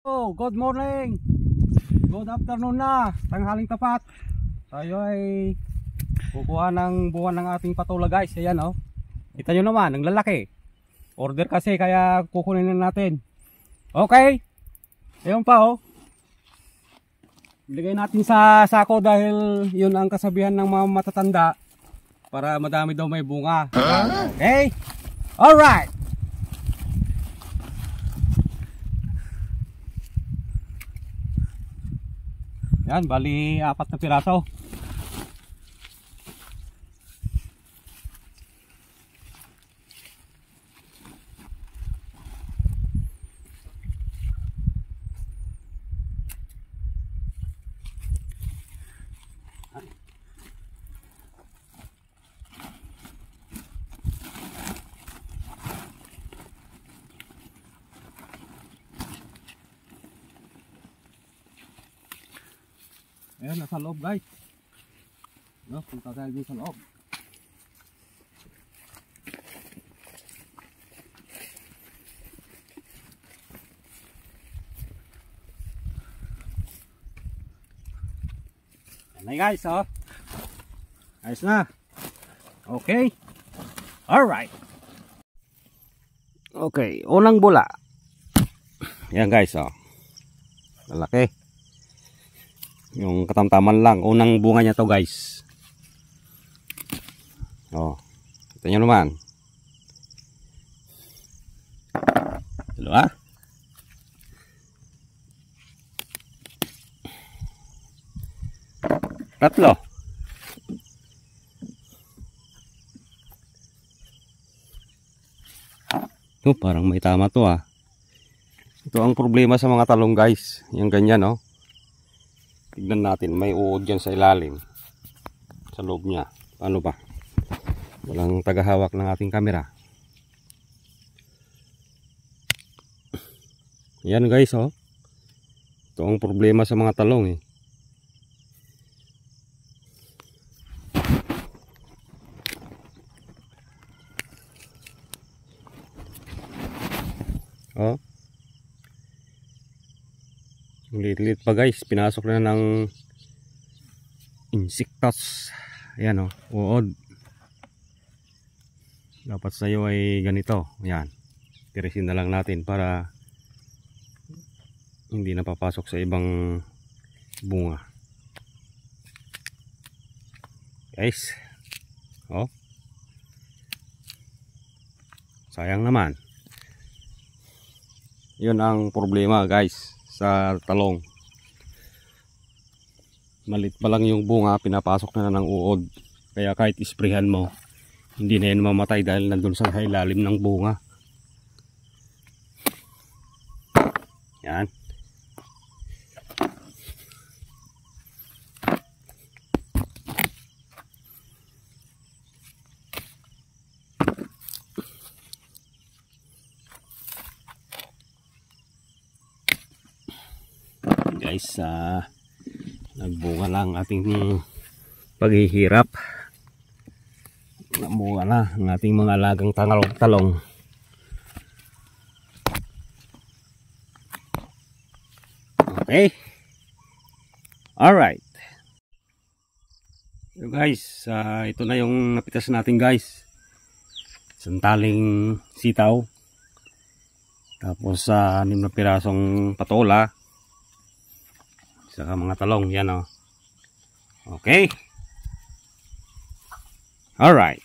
Oh, good morning. Good afternoon na. Tanghaling tapat. Tayo ay kukuha ng buwan ng ating patola, guys. Ayan oh. Kita nyo naman, ang lalaki. Order kasi kaya kukunin na natin. Okay. Ayun pa oh. Ilagay natin sa sako dahil yun ang kasabihan ng mga matatanda para madami daw may bunga. Okay. Alright. Yan, bali 4 na piraso. Ayan, nasa loob guys. No, punta tayo dun sa loob. Ayan na guys, oh. Ayos na. Okay. Alright. Okay, unang bula. Ayan guys, oh. Lalaki. Yung katamtaman lang, unang bunga niya to guys. Oh, kita nyo naman. Dalawa. Tatlo. Oh, parang may tama to ah. Ito ang problema sa mga talong guys. Yung ganyan oh. Tignan natin, may uod dyan sa ilalim. Sa loob niya. Ano ba? Walang tagahawak ng ating camera. Yan guys oh. Ito ang problema sa mga talong eh. Oh. Lilit pa guys, pinasok na ng insektos. Ayan o, uod. Dapat sa'yo ay ganito. Ayan, tirisin na lang natin para hindi na papasok sa ibang bunga. Guys, oh, sayang naman. Yun ang problema guys sa talong. Malit pa lang yung bunga, pinapasok na ng uod. Kaya kahit isprayhan mo, hindi na yan mamatay dahil nandun sa ilalim ng bunga. Yan. Guys, nagbunga lang ating paghihirap. Nagbunga na ang ating mga alagang talong. Okay. Alright. So guys, ito na yung napitas natin guys. Santaling sitaw. Tapos 6 na pirasong patola. Saka mga talong, yan o. Okay. Alright.